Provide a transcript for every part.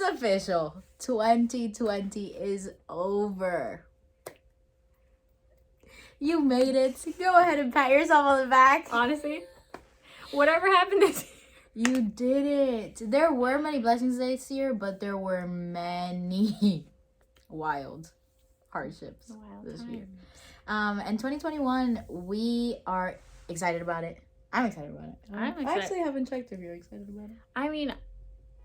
It's official. 2020 is over. You made it. Go ahead and pat yourself on the back. Honestly, whatever happened this year. You did it. There were many blessings this year, but there were many wild hardships this year. And 2021, we are excited about it. I'm excited about it. I'm excited. I actually haven't checked if you're excited about it. I mean,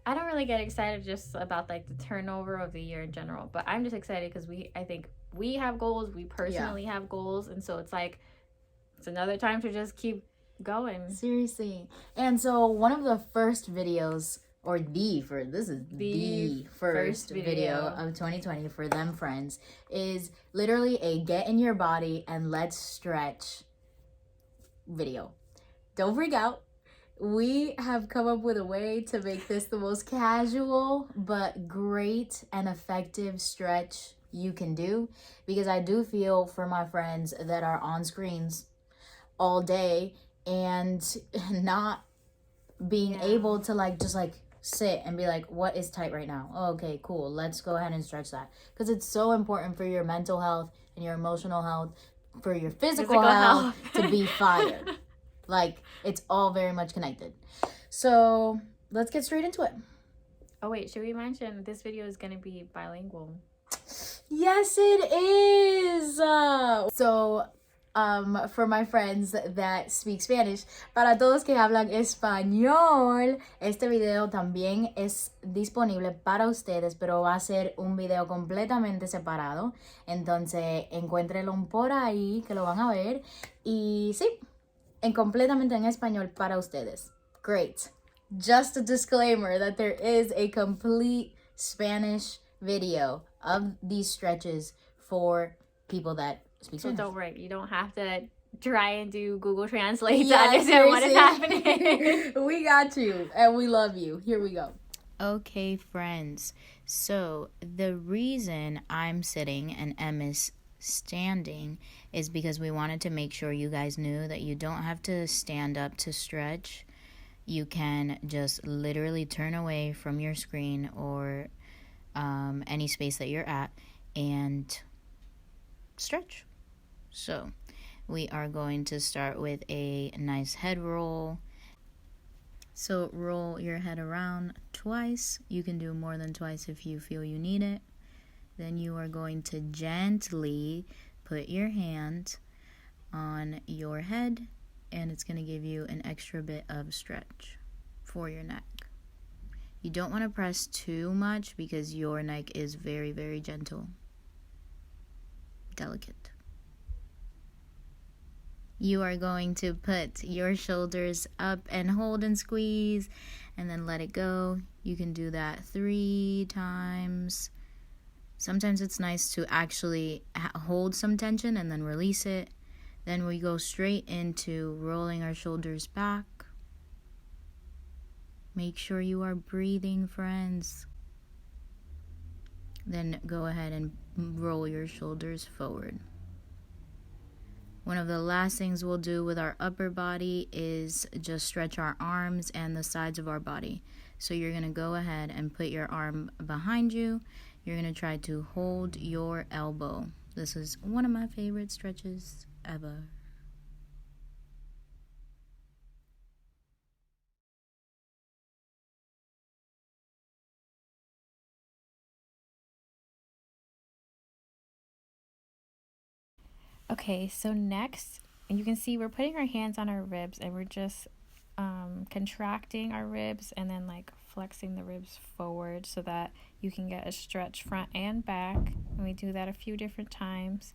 I don't really get excited just about like the turnover of the year in general, but I'm just excited because I think we have goals. We personally have goals, and so it's like it's another time to just keep going. Seriously. And so one of the first videos, or this is the first video of 2020 for them friends, is literally a get in your body and let's stretch video. Don't freak out. We have come up with a way to make this the most casual but great and effective stretch you can do, because I do feel for my friends that are on screens all day and not being able to just sit and be like, what is tight right now? Oh, okay, cool. Let's go ahead and stretch that, because it's so important for your mental health and your emotional health, for your physical health to be fired. Like, it's all very much connected. So let's get straight into it. Oh wait, should we mention this video is gonna be bilingual? Yes, it is. For my friends that speak Spanish, para todos que hablan español, este video también es disponible para ustedes, pero va a ser un video completamente separado. Entonces, encuéntrenlo por ahí, que lo van a ver. Y sí, completamente en español para ustedes. Great. Just a disclaimer that there is a complete Spanish video of these stretches for people that speak Spanish. So don't worry, you don't have to try and do Google Translate to understand what is happening. We got you, and we love you. Here we go. Okay, friends. So the reason I'm sitting and Em is standing is because we wanted to make sure you guys knew that you don't have to stand up to stretch. You can just literally turn away from your screen or any space that you're at and stretch. So we are going to start with a nice head roll. So roll your head around twice. You can do more than twice if you feel you need it. Then you are going to gently put your hand on your head, and it's going to give you an extra bit of stretch for your neck. You don't want to press too much because your neck is very, very gentle, delicate. You are going to put your shoulders up and hold and squeeze, and then let it go. You can do that 3 times. Sometimes it's nice to actually hold some tension and then release it. Then we go straight into rolling our shoulders back. Make sure you are breathing, friends. Then go ahead and roll your shoulders forward. One of the last things we'll do with our upper body is just stretch our arms and the sides of our body. So you're going to go ahead and put your arm behind you. You're going to try to hold your elbow. This is one of my favorite stretches ever. Okay, so next, you can see we're putting our hands on our ribs and we're just contracting our ribs and then like flexing the ribs forward so that you can get a stretch front and back. And we do that a few different times.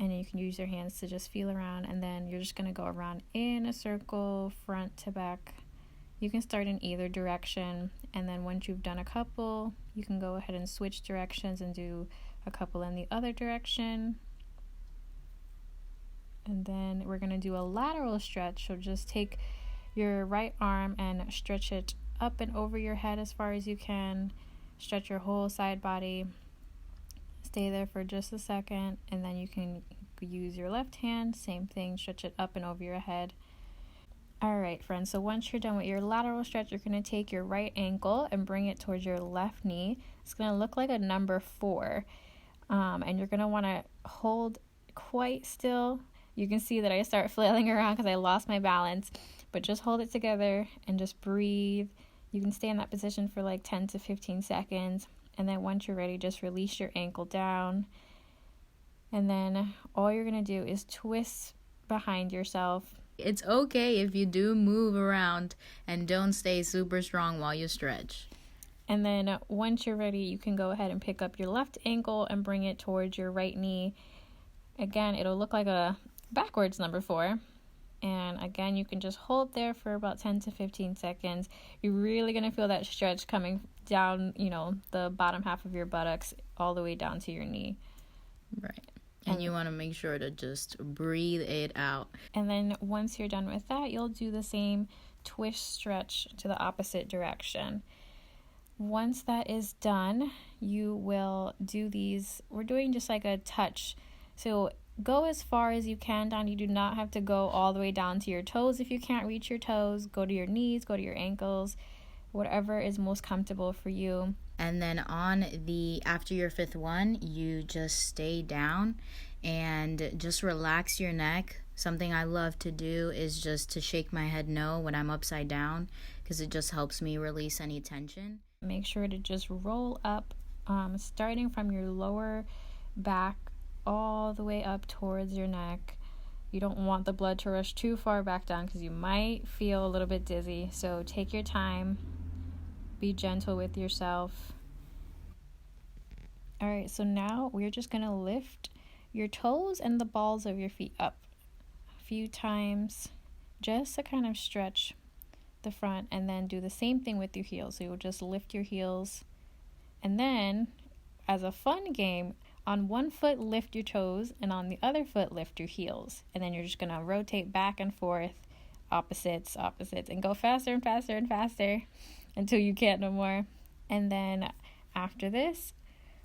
And you can use your hands to just feel around, and then you're just going to go around in a circle, front to back. You can start in either direction, and then once you've done a couple, you can go ahead and switch directions and do a couple in the other direction. And then we're going to do a lateral stretch. So just take your right arm and stretch it up and over your head as far as you can. Stretch your whole side body. Stay there for just a second, and then you can use your left hand. Same thing, stretch it up and over your head. All right, friends. So once you're done with your lateral stretch, you're going to take your right ankle and bring it towards your left knee. It's going to look like a number 4. And you're going to want to hold quite still. You can see that I start flailing around because I lost my balance. But just hold it together and just breathe. You can stay in that position for like 10 to 15 seconds. And then once you're ready, just release your ankle down. And then all you're going to do is twist behind yourself. It's okay if you do move around and don't stay super strong while you stretch. And then once you're ready, you can go ahead and pick up your left ankle and bring it towards your right knee. Again, it'll look like a backwards number 4. And again, you can just hold there for about 10 to 15 seconds. You're really going to feel that stretch coming down, the bottom half of your buttocks all the way down to your knee. Right. And you want to make sure to just breathe it out. And then once you're done with that, you'll do the same twist stretch to the opposite direction. Once that is done, you will do these. We're doing just like a touch. So go as far as you can down. You do not have to go all the way down to your toes. If you can't reach your toes, go to your knees, go to your ankles, whatever is most comfortable for you. And then after your 5th one, you just stay down and just relax your neck. Something I love to do is just to shake my head no when I'm upside down, because it just helps me release any tension. Make sure to just roll up, starting from your lower back all the way up towards your neck. You don't want the blood to rush too far back down because you might feel a little bit dizzy. So take your time. Be gentle with yourself. All right, so now we're just going to lift your toes and the balls of your feet up a few times just to kind of stretch the front, and then do the same thing with your heels. So you'll just lift your heels, and then as a fun game, on one foot lift your toes and on the other foot lift your heels, and then you're just going to rotate back and forth, opposites, and go faster and faster and faster until you can't no more. And then after this,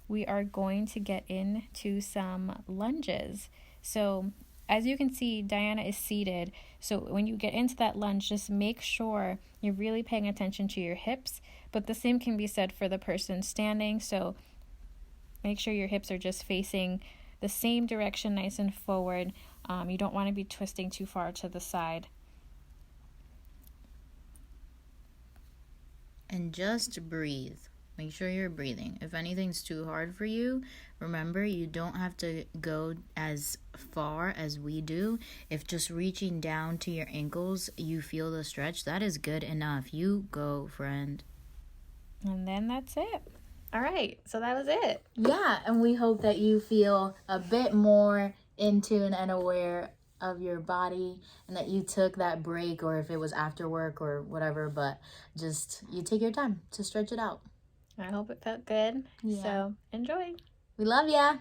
we are going to get into some lunges. So as you can see, Diana is seated. So when you get into that lunge, just make sure you're really paying attention to your hips. But the same can be said for the person standing. So make sure your hips are just facing the same direction, nice and forward. You don't want to be twisting too far to the side. And just breathe. Make sure you're breathing. If anything's too hard for you, remember you don't have to go as far as we do. If just reaching down to your ankles, you feel the stretch, that is good enough. You go, friend. And then that's it. All right, so that was it. Yeah, and we hope that you feel a bit more in tune and aware of your body, and that you took that break, or if it was after work or whatever, but just you take your time to stretch it out. I hope it felt good. Yeah. So enjoy. We love ya.